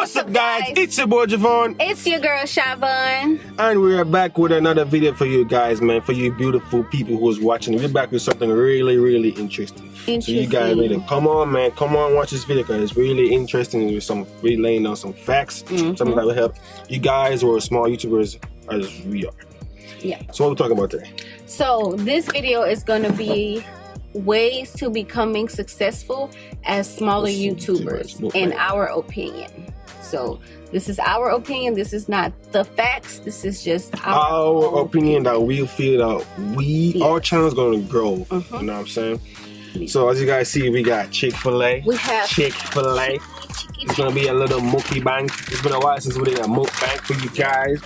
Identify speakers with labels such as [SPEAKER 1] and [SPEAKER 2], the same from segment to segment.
[SPEAKER 1] What's up, guys? It's your boy Javon.
[SPEAKER 2] It's your girl Shavon.
[SPEAKER 1] And we're back with another video for you guys, man. For you beautiful people who's watching. We're back with something really, really interesting. So you guys need to come on, man. Come on, watch this video because it's really interesting. With some really laying down some facts, something that will help you guys who are small YouTubers as we are.
[SPEAKER 2] Yeah.
[SPEAKER 1] So what are we talking about today?
[SPEAKER 2] So this video is going to be ways to becoming successful as smaller YouTubers, in our opinion. So this is our opinion. This is not the facts. This is just our
[SPEAKER 1] opinion that we feel that our channel is going to grow. You know what I'm saying? So as you guys see, we got Chick-Fil-A.
[SPEAKER 2] We have
[SPEAKER 1] Chick-Fil-A. It's gonna be a little Mukbang. It's been a while since we did a Mukbang for you guys.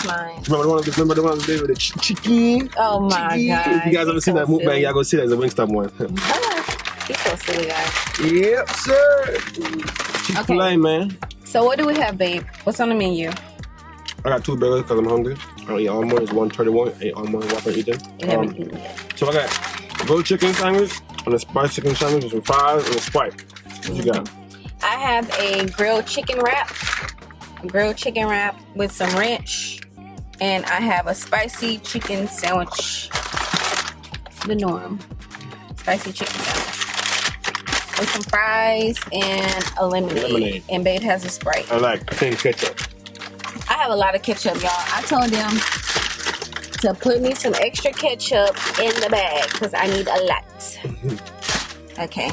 [SPEAKER 2] Mine.
[SPEAKER 1] Remember the one with the chicken?
[SPEAKER 2] Oh my god!
[SPEAKER 1] If you guys ever seen that Mukbang, y'all go see that as a Wingstop one.
[SPEAKER 2] He's so silly, guys.
[SPEAKER 1] Yep, sir. Chick-Fil-A, man.
[SPEAKER 2] So what do we have, babe? What's on the menu?
[SPEAKER 1] I got 2 burgers because I'm hungry. I eat almond. It's $1.31. I ate almond. Whopper eat them.
[SPEAKER 2] You haven't eaten yet.
[SPEAKER 1] So I got grilled chicken sandwich and a spiced chicken sandwich with some fries and a Sprite. What you got?
[SPEAKER 2] I have a grilled chicken wrap with some ranch, and I have a spicy chicken sandwich. The norm. Spicy chicken sandwich with some fries and a lemonade. And babe has a Sprite.
[SPEAKER 1] I think ketchup.
[SPEAKER 2] I have a lot of ketchup, y'all. I told them to put me some extra ketchup in the bag because I need a lot. Okay.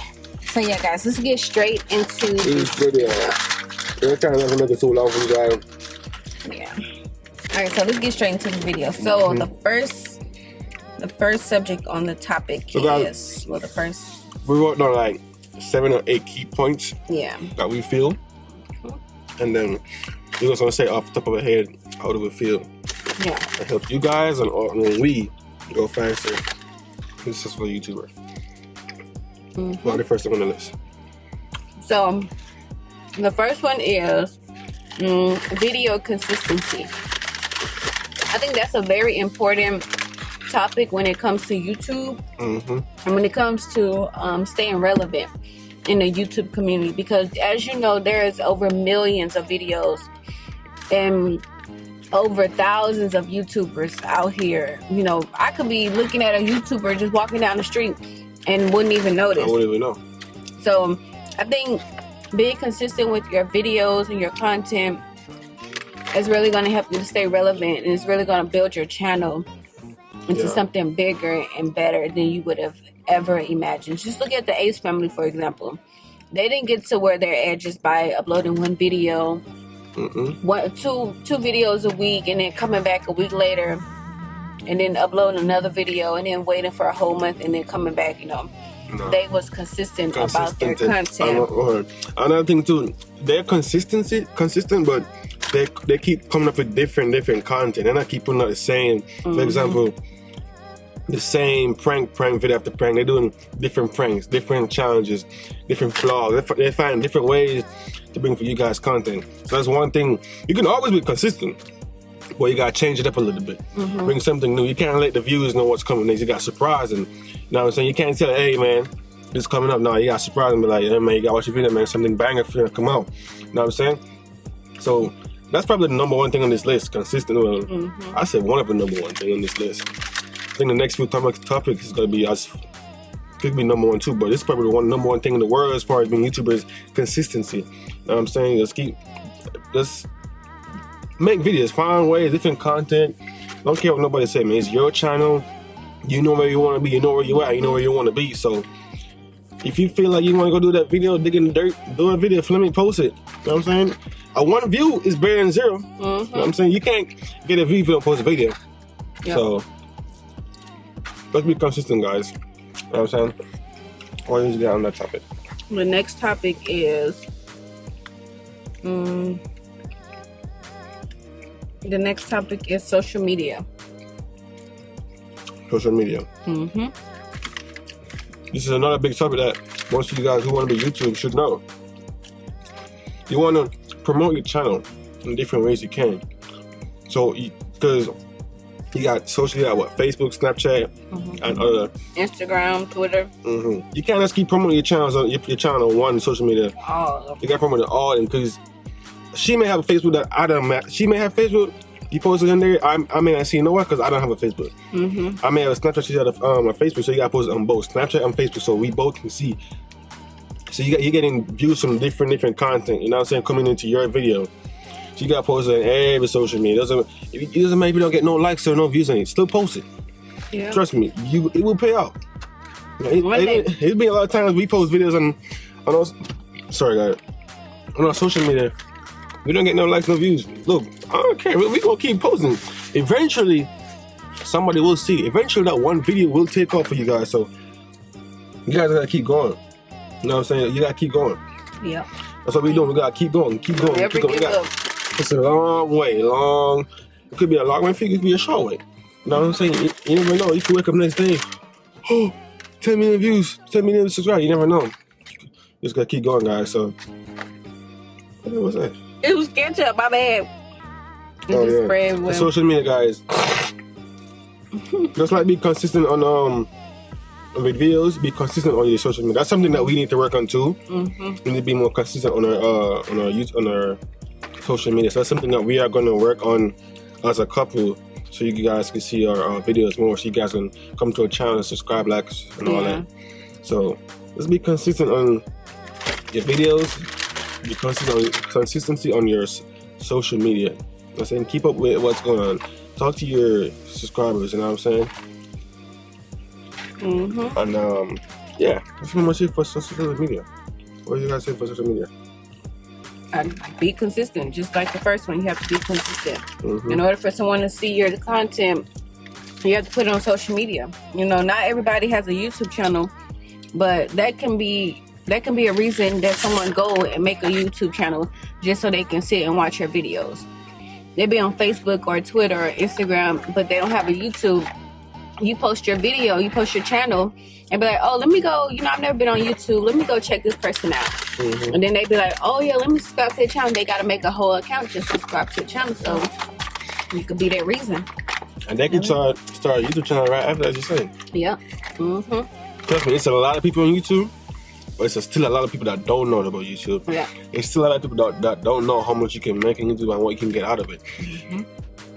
[SPEAKER 2] So yeah, guys, let's get straight into this video.
[SPEAKER 1] We're trying not to make it too long for you guys.
[SPEAKER 2] Yeah. All right, so let's get straight into the video. So the first subject on the topic is the first.
[SPEAKER 1] We wrote down like 7 or 8 key points.
[SPEAKER 2] Yeah.
[SPEAKER 1] That we feel, and then we're just gonna say off the top of our head how do we feel.
[SPEAKER 2] Yeah.
[SPEAKER 1] To help you guys and we go faster. Successful YouTuber. Well, the first one on the list.
[SPEAKER 2] So, the first one is video consistency. I think that's a very important topic when it comes to YouTube and when it comes to staying relevant in the YouTube community, because as you know, there's over millions of videos and over thousands of YouTubers out here. You know, I could be looking at a YouTuber just walking down the street and wouldn't even notice.
[SPEAKER 1] I wouldn't even know.
[SPEAKER 2] So I think being consistent with your videos and your content is really going to help you to stay relevant, and it's really going to build your channel into something bigger and better than you would have ever imagined. Just look at the Ace family, for example. They didn't get to where they're at just by uploading one video, two videos a week, and then coming back a week later and then uploading another video and then waiting for a whole month and then coming back. You know, they was consistent about their content.
[SPEAKER 1] Another thing too, they're consistent, but they keep coming up with different content. They're not keep putting out the same. For example, the same prank video after prank. They're doing different pranks, different challenges, different vlogs. They find different ways to bring for you guys content. So that's one thing. You can always be consistent, but you gotta change it up a little bit. Bring something new. You can't let the viewers know what's coming next. You got surprise, and you know what I'm saying? You can't tell, hey man, this is coming up. No, you got surprise and be like, hey man, you gotta watch your video, man. Something banger for you to come out. You know what I'm saying? So that's probably the number one thing on this list. Consistent. Well, I said one of the number one thing on this list. I think the next few topics is gonna be could be number one too, but it's probably the number one thing in the world as far as being YouTubers, consistency. You know what I'm saying? Just make videos, find ways, different content. Don't care what nobody say, man. It's your channel. You know where you want to be. You know where you at. You know where you want to be. So if you feel like you want to go do that video, dig in the dirt, do a video, film it, post it. You know what I'm saying? A 1 view is better than 0. You know what I'm saying? You can't get a view if you don't post a video. So let's be consistent, guys. You know what I'm saying? What else you got on that topic?
[SPEAKER 2] The next topic is social media.
[SPEAKER 1] Social media. This is another big topic that most of you guys who want to be YouTube should know. You want to promote your channel in different ways you can. So, because you got social, you got what? Facebook, Snapchat, and other
[SPEAKER 2] Instagram, Twitter.
[SPEAKER 1] You can't just keep promoting your channels on your channel on one social media.
[SPEAKER 2] Oh,
[SPEAKER 1] you got to promote it all, because she may have a Facebook that I don't. She may have Facebook. You posted in there. I may not see no what because I don't have a Facebook. I may have a Snapchat. She had a Facebook, so you got to post it on both Snapchat and Facebook, so we both can see. So you're getting views from different content. You know what I'm saying? Coming into your video. So you got to post it on every social media. It doesn't matter if you don't get no likes or no views on it. Still post it.
[SPEAKER 2] Yeah.
[SPEAKER 1] Trust me, it will pay out. It'll be a lot of times we post videos on those. Sorry, guys. On our social media. We don't get no likes, no views. Look, I don't care. We gonna keep posting. Eventually, somebody will see. Eventually, that one video will take off for you guys. So, you guys gotta keep going. You know what I'm saying? You gotta keep going.
[SPEAKER 2] Yeah.
[SPEAKER 1] That's what we doing. We gotta keep going. Keep going.
[SPEAKER 2] Never
[SPEAKER 1] Keep going.
[SPEAKER 2] give up.
[SPEAKER 1] It's a long way. Long. It could be a long way for you. It could be a short way. You know what I'm saying? You never know. You could wake up next day. Oh, 10 million views. 10 million subscribers. You never know. Just gotta keep going, guys. So, what was that?
[SPEAKER 2] It was ketchup, my bad.
[SPEAKER 1] Oh, yeah. Social media, guys. Just like be consistent on with videos. Be consistent on your social media. That's something that we need to work on too. We need to be more consistent on our social media. So that's something that we are going to work on as a couple. So you guys can see our videos more. So you guys can come to our channel and subscribe, likes, and all that. So let's be consistent on your videos. Be consistency on your social media. I'm saying keep up with what's going on. Talk to your subscribers. You know what I'm saying? And yeah, that's pretty much it for social media. What do you guys say for social media?
[SPEAKER 2] Be consistent, just like the first one. You have to be consistent. In order for someone to see your content, you have to put it on social media. You know, not everybody has a YouTube channel, but that can be a reason that someone go and make a YouTube channel just so they can sit and watch your videos. They be on Facebook or Twitter or Instagram, but they don't have a YouTube. You post your video, you post your channel, and be like, oh, let me go, you know, I've never been on YouTube. Let me go check this person out. And then they be like, oh, yeah, let me subscribe to their channel. They got to make a whole account just to subscribe to the channel. So you could be that reason.
[SPEAKER 1] And they can start a YouTube channel right after, as you say.
[SPEAKER 2] Yeah.
[SPEAKER 1] Trust me, it's a lot of people on YouTube. But it's still a lot of people that don't know about YouTube. Yeah. There's still a lot of people that don't know how much you can make on YouTube and what you can get out of it.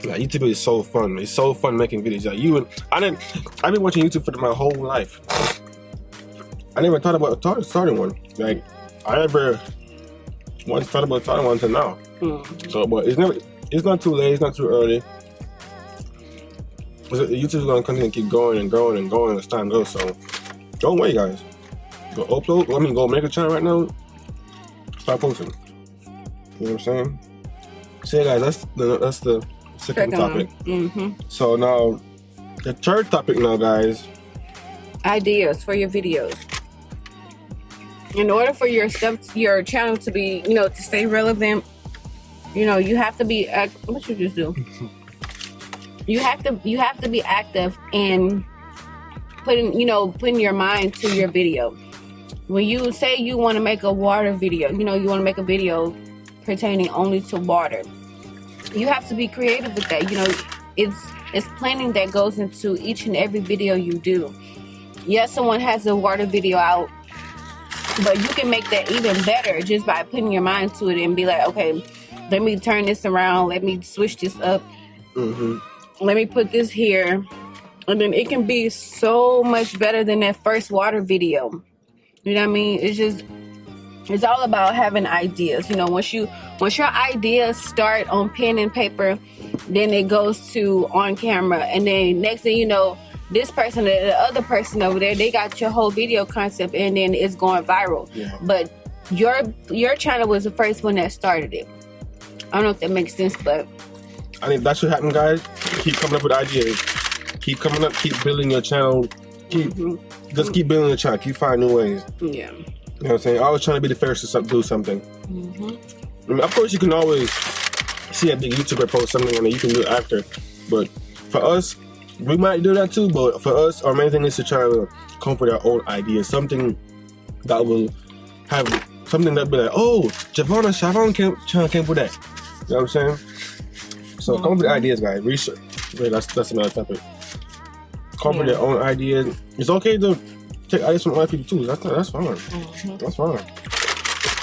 [SPEAKER 1] Like, YouTube is so fun. It's so fun making videos. Like I've been watching YouTube for my whole life. I never thought about starting one. Like I never once thought about starting one until now. So, but it's not too late. It's not too early. YouTube's gonna continue to keep going and growing and growing as time goes. So don't wait, guys. Go upload. Go make a channel right now. Start posting. You know what I'm saying? So yeah, guys, that's the second topic. So now, the third topic now, guys.
[SPEAKER 2] Ideas for your videos. In order for your channel to be, you know, to stay relevant, you know, you have to be. What you just do? You have to be active in putting your mind to your video. When you say you want to make a water video, you know, you want to make a video pertaining only to water, you have to be creative with that. You know, it's planning that goes into each and every video you do. Yes, someone has a water video out, but you can make that even better just by putting your mind to it and be like, okay, let me turn this around, let me switch this up, let me put this here, and then it can be so much better than that first water video. You know what I mean? It's all about having ideas. You know, once your ideas start on pen and paper, then it goes to on camera, and then next thing you know, this person, the other person over there, they got your whole video concept, and then it's going viral. Yeah. But your channel was the first one that started it. I don't know if that makes sense, but
[SPEAKER 1] I think that should happen, guys. Keep coming up with ideas. Keep coming up. Keep building your channel. Just keep building your channel. Keep finding new ways.
[SPEAKER 2] Yeah.
[SPEAKER 1] You know what I'm saying? Always trying to be the first to do something. I mean, of course, you can always see a big YouTuber post something and then you can do it after. But for us, we might do that too. But for us, our main thing is to try to come up with our own ideas. Something that will have something that be like, oh, Siobhan came with that. You know what I'm saying? So come up with ideas, guys. Research. Wait, that's another topic. Come up with your own ideas. It's okay to take ideas from other people too. That's fine. That's fine.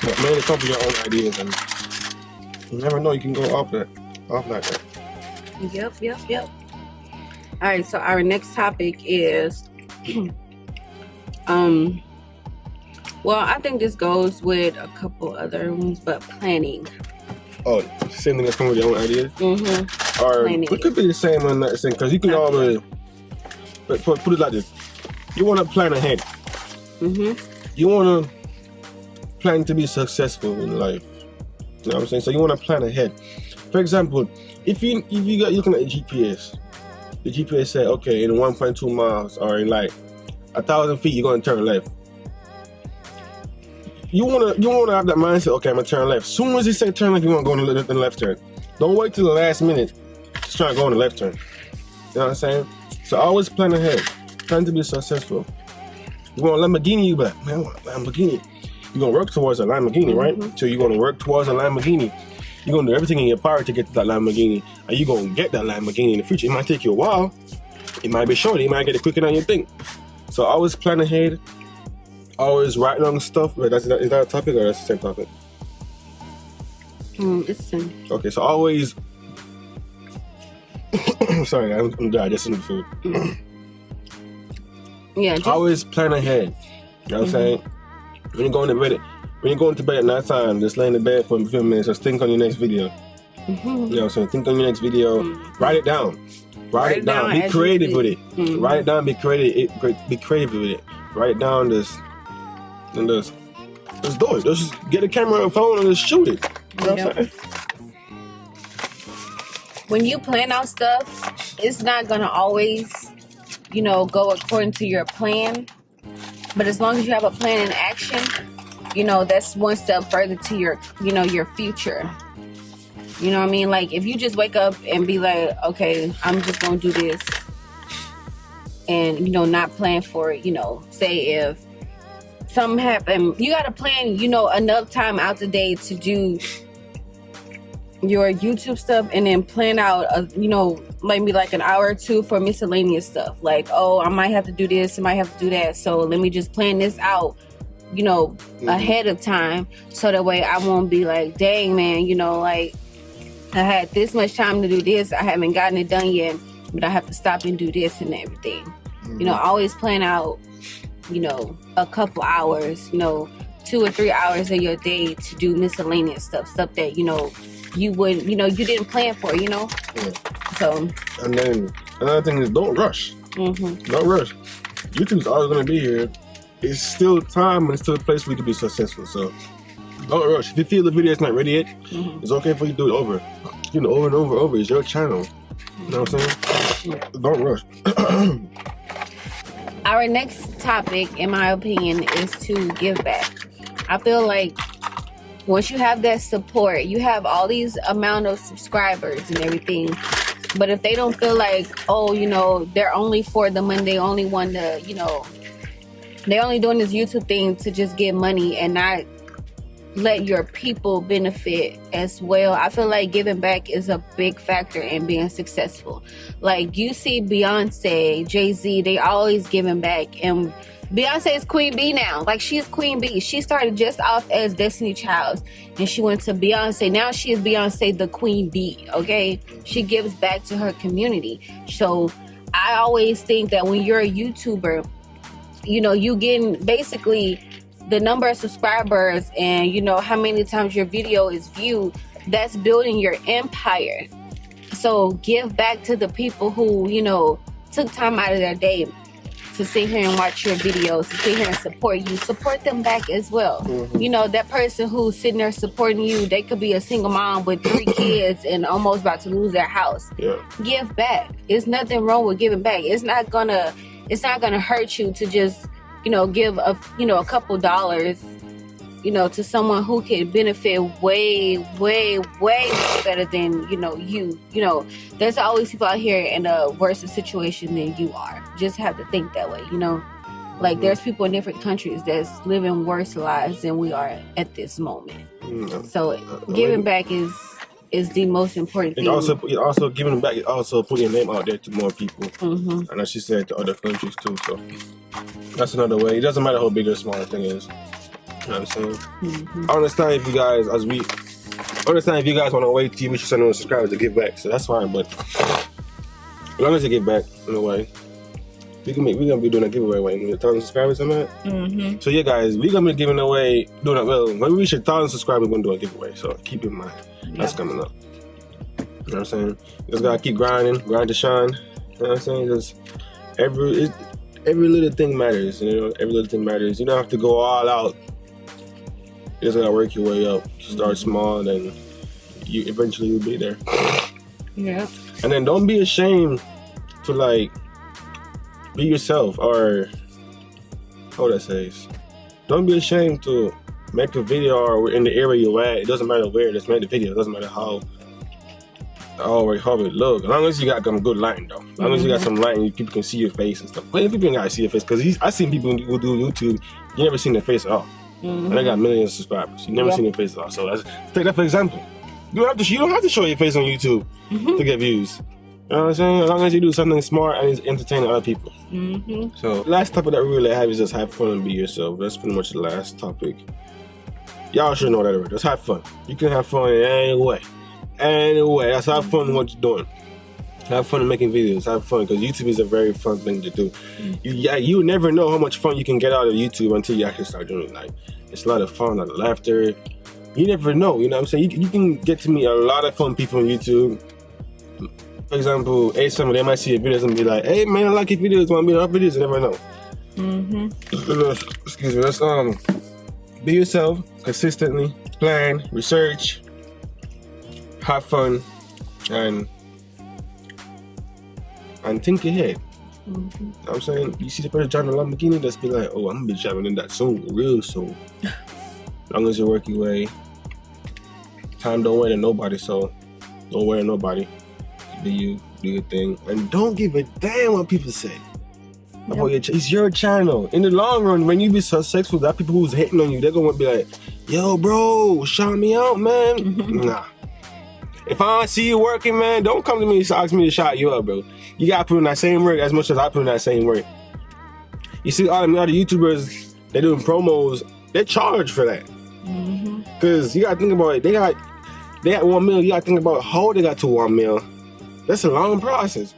[SPEAKER 1] But mainly come up with your own ideas and You never know. You can go off like that.
[SPEAKER 2] Yep. All right, so our next topic is, well, I think this goes with a couple other ones, but planning.
[SPEAKER 1] Oh, same thing as coming with your own ideas?
[SPEAKER 2] Mm-hmm.
[SPEAKER 1] Or
[SPEAKER 2] Planning.
[SPEAKER 1] it could be the same on that thing, because you can always, but put it like this. You want to plan ahead.
[SPEAKER 2] Mm-hmm.
[SPEAKER 1] You want to plan to be successful in life. You know what I'm saying? So you want to plan ahead. For example, if you got looking at the GPS said, okay, in 1.2 miles or in like 1,000 feet, you're going to turn left. You wanna have that mindset. Okay, I'm gonna turn left. Soon as you say turn left, you wanna go in the left turn. Don't wait till the last minute to try to go in the left turn. You know what I'm saying? So always plan ahead. Plan to be successful. You want a Lamborghini, you bet, man, I want a Lamborghini. You're gonna work towards a Lamborghini, right? So you're gonna work towards a Lamborghini. You're gonna do everything in your power to get to that Lamborghini, and you're gonna get that Lamborghini in the future. It might take you a while. It might be short. You might get it quicker than you think. So always plan ahead. Always write down stuff. Wait, is that a topic or that's the same topic?
[SPEAKER 2] It's the same.
[SPEAKER 1] Okay, so always. Sorry, I'm digesting the food.
[SPEAKER 2] Yeah.
[SPEAKER 1] Always plan ahead. You know what I'm saying? When you're going to bed at night time, just lay in the bed for a few minutes. Just think on your next video. You know what I'm saying? Think on your next video. Write it down. Write it down. Be creative with it. Write it down. Be creative. Be creative with it. Write it down. Just do it. Just get a camera or phone and just shoot it. You know what I'm saying?
[SPEAKER 2] When you plan out stuff, it's not gonna always, go according to your plan. But as long as you have a plan in action, that's one step further to your, your future. You know what I mean? Like if you just wake up and be like, okay, I'm just gonna do this, and not plan for it. Say if something happened, you gotta plan, enough time out the day to do your YouTube stuff, and then plan out, maybe like an hour or two for miscellaneous stuff. Like, oh, I might have to do this, I might have to do that. So let me just plan this out, ahead of time, so that way I won't be like, dang, man, like I had this much time to do this, I haven't gotten it done yet, but I have to stop and do this and everything. Always plan out, a couple hours, 2 or 3 hours of your day to do miscellaneous stuff that, you wouldn't, you didn't plan for,
[SPEAKER 1] Yeah.
[SPEAKER 2] So.
[SPEAKER 1] And then another thing is don't rush. Don't rush. YouTube's always going to be here. It's still time and it's still a place for you to be successful. So don't rush. If you feel the video is not ready yet, it's okay for you to do it over. Over and over. It's your channel. You know what I'm saying? Don't rush.
[SPEAKER 2] Our next topic, in my opinion, is to give back. I feel like once you have that support, you have all these amount of subscribers and everything, but if they don't feel like, oh, they're only for the money, they only want to, they're only doing this YouTube thing to just get money and not let your people benefit as well. I feel like giving back is a big factor in being successful. Like you see Beyonce, Jay-Z, they always giving back, and Beyonce is Queen Bee now. Like she's Queen Bee. She started just off as Destiny Child and she went to Beyonce. Now she is Beyonce the Queen Bee, okay? She gives back to her community. So I always think that when you're a YouTuber, you getting basically the number of subscribers and how many times your video is viewed, that's building your empire. So give back to the people who took time out of their day to sit here and watch your videos, to sit here and support them back as well. That person who's sitting there supporting you, they could be a single mom with 3 kids and almost about to lose their house. Give back. There's nothing wrong with giving back. It's not gonna hurt you to just give a couple dollars, to someone who can benefit way better than, you. There's always people out here in a worse situation than you are. Just have to think that way, Like there's people in different countries that's living worse lives than we are at this moment. So giving back is the most important thing.
[SPEAKER 1] Also giving back is also putting your name out there to more people. And as she said, to other countries too. So that's another way. It doesn't matter how big or small the thing is. You know what I'm saying? I understand if you guys, as we understand if you guys want to wait till you reach 700 subscribers to give back, so that's fine. But as long as you give back in a way, we're gonna be doing a giveaway when 1,000 subscribers on that. So yeah, guys, we're gonna be giving away doing it. Well, when we reach 1,000 subscribers, we're gonna do a giveaway. So keep in mind that's coming up. You know what I'm saying? Just gotta keep grinding, grind to shine. You know what I'm saying? Just every little thing matters. You know, every little thing matters. You don't have to go all out. You just gotta work your way up. Start small, and then you eventually will be there.
[SPEAKER 2] Yeah.
[SPEAKER 1] And then don't be ashamed to like be yourself, or how would I say this? Don't be ashamed to make a video or in the area you're at. It doesn't matter where, just make the video. It doesn't matter how it look. As long as you got some good lighting though. As long as you got some lighting, people can see your face and stuff. But people ain't gotta see your face, because I seen people who do YouTube, you never seen their face at all. And they got millions of subscribers. You never seen their face at all. So take that for example. You don't have to show your face on YouTube to get views. You know what I'm saying? As long as you do something smart and it's entertaining other people. So last topic that we really have is just have fun and be yourself. That's pretty much the last topic. Y'all should know that already. Just have fun. You can have fun in any way. That's have fun in what you're doing. Have fun in making videos. Have fun, because YouTube is a very fun thing to do. You never know how much fun you can get out of YouTube until you actually start doing it. Like, it's a lot of fun, a lot of laughter. You never know, you know what I'm saying? You can get to meet a lot of fun people on YouTube. For example, some of them might see your videos and be like, hey man, I like your videos, want to be in our videos? You never know. Excuse me, let's be yourself consistently, plan, research, have fun, and think ahead. You know what I'm saying? You see the person driving a Lamborghini, just be like, oh, I'm gonna be driving in that soon, real soon. As long as you work your way. Time don't wait on nobody, so don't wait on nobody. Be you, do your thing, and don't give a damn what people say. It's your channel. In the long run, when you be successful, that people who's hating on you, they're gonna be like, yo, bro, shout me out, man. Nah. If I don't see you working, man, don't come to me and ask me to shout you out, bro. You gotta put in that same work as much as I put in that same work. You see all the other YouTubers, they doing promos, they charge for that. Cause you gotta think about it. They got 1 mil. You gotta think about how they got to 1 mil. That's a long process.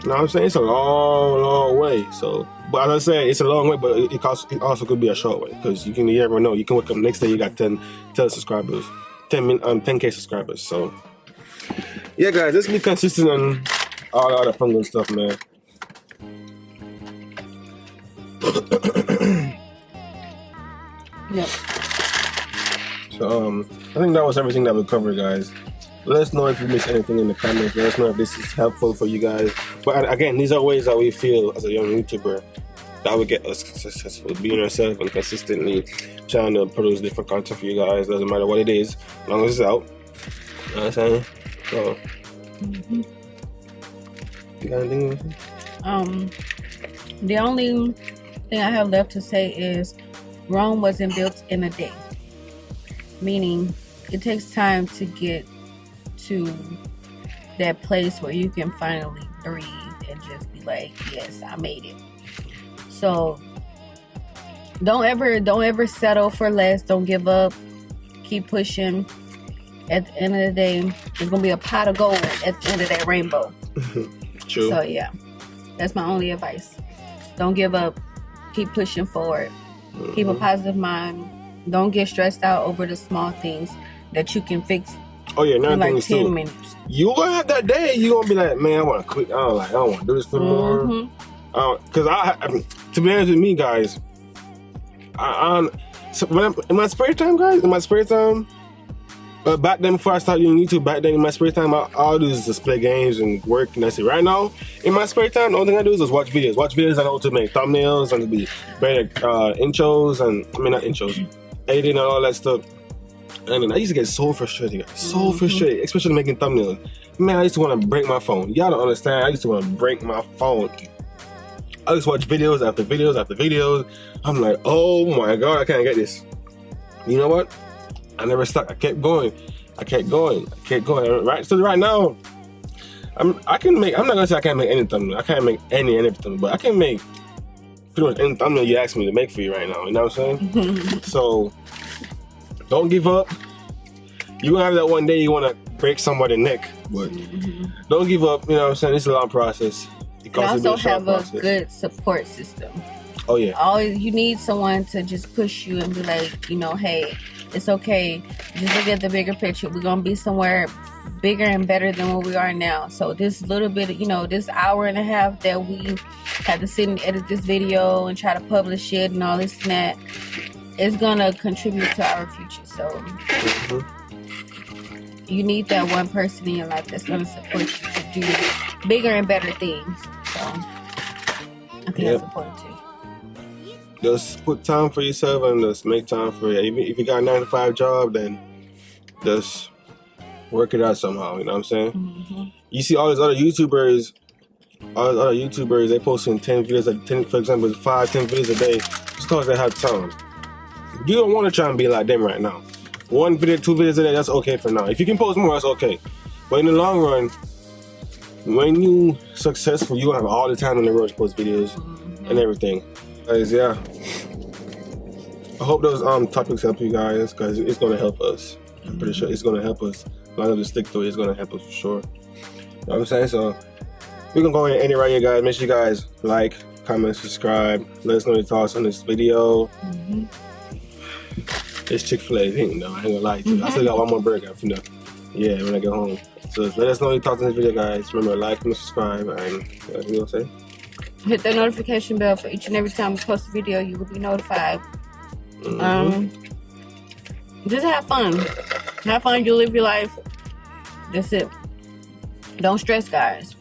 [SPEAKER 1] You know what I'm saying? It's a long, long way. So, but as I say, it's a long way, but it also could be a short way, because you never know. You can wake up the next day, you got 10 subscribers, 10K subscribers. So, yeah, guys, let's be consistent on all the other fun good stuff, man.
[SPEAKER 2] Yep.
[SPEAKER 1] So, I think that was everything that we covered, guys. Let us know if you missed anything in the comments. Let us know if this is helpful for you guys. But again, these are ways that we feel as a young YouTuber that would get us successful. Being ourselves and consistently trying to produce different content for you guys. Doesn't matter what it is, as long as it's out. You know what I'm saying? So, you got anything?
[SPEAKER 2] The only thing I have left to say is Rome wasn't built in a day. Meaning, it takes time to get to that place where you can finally breathe and just be like, yes, I made it. So don't ever settle for less. Don't give up. Keep pushing. At the end of the day, there's gonna be a pot of gold at the end of that rainbow.
[SPEAKER 1] True.
[SPEAKER 2] So yeah, that's my only advice. Don't give up. Keep pushing forward. Keep a positive mind. Don't get stressed out over the small things that you can fix.
[SPEAKER 1] Oh yeah, another
[SPEAKER 2] in
[SPEAKER 1] thing
[SPEAKER 2] like
[SPEAKER 1] is
[SPEAKER 2] 10
[SPEAKER 1] too,
[SPEAKER 2] minutes.
[SPEAKER 1] you gonna have that day. You gonna be like, man, I want to quit. I don't want to do this anymore. Because to be honest with me, guys, so in my spare time, back then before I started doing YouTube, back then in my spare time, all do is just play games and work, and that's it. Right now, in my spare time, the only thing I do is just watch videos. Watch videos. I know to make thumbnails and to be better intros and not intros, editing and all that stuff. And then I used to get so frustrated, frustrated, especially making thumbnails. Man, I used to want to break my phone. Y'all don't understand. I used to want to break my phone. I just watch videos after videos after videos. I'm like, oh my God, I can't get this. You know what? I never stopped. I kept going. Right. So right now, I'm not gonna say I can't make any thumbnail. I can't make anything, but I can make pretty much any thumbnail you ask me to make for you right now. You know what I'm saying? So don't give up. You're gonna have that one day you wanna break somebody's neck, but don't give up, you know what I'm saying? It's a long process.
[SPEAKER 2] You also have a good support system.
[SPEAKER 1] Oh yeah.
[SPEAKER 2] Always, you need someone to just push you and be like, you know, hey, it's okay. Just look at the bigger picture. We're gonna be somewhere bigger and better than what we are now. So this little bit, you know, this hour and a half that we had to sit and edit this video and try to publish it and all this and that, is gonna contribute to our future. So you need that one person in your life that's gonna support you to do bigger and better things. So I think that's important too.
[SPEAKER 1] Just put time for yourself and just make time for it. Even if you got a 9-to-5 job, then just work it out somehow. You know what I'm saying? You see all these other YouTubers, they posting 10 videos, for example, 5-10 videos a day, just because they have time. You don't want to try and be like them right now. 1 video, 2 videos a day, that's okay for now. If you can post more, that's okay. But in the long run, when you successful, you gonna have all the time on the road to post videos and everything. Guys, yeah. I hope those topics help you guys, because it's gonna help us. I'm pretty sure it's gonna help us. As long as we stick to it, it's gonna help us for sure. You know what I'm saying? So we can go ahead and end it right here, guys. Make sure you guys like, comment, subscribe. Let us know your thoughts on this video. It's Chick-Fil-A thing, though. I ain't gonna lie to you. I still got one more burger, you know. Yeah, when I get home. So let us know your thoughts on this video, guys. Remember, like, comment, subscribe, and what you gonna say?
[SPEAKER 2] Hit the notification bell for each and every time we post a video. You will be notified. Just have fun. Have fun. You live your life. That's it. Don't stress, guys.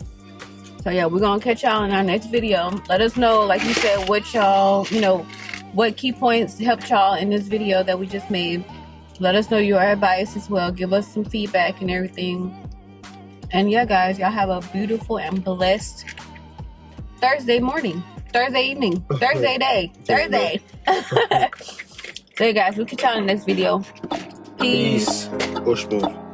[SPEAKER 2] So yeah, we're gonna catch y'all in our next video. Let us know, like you said, what y'all, you know, what key points helped y'all in this video that we just made. Let us know your advice as well. Give us some feedback and everything. And yeah, guys, y'all have a beautiful and blessed Thursday morning, Thursday evening, Thursday day, Thursday. So, guys, we'll catch y'all in the next video. Peace.
[SPEAKER 1] Push move.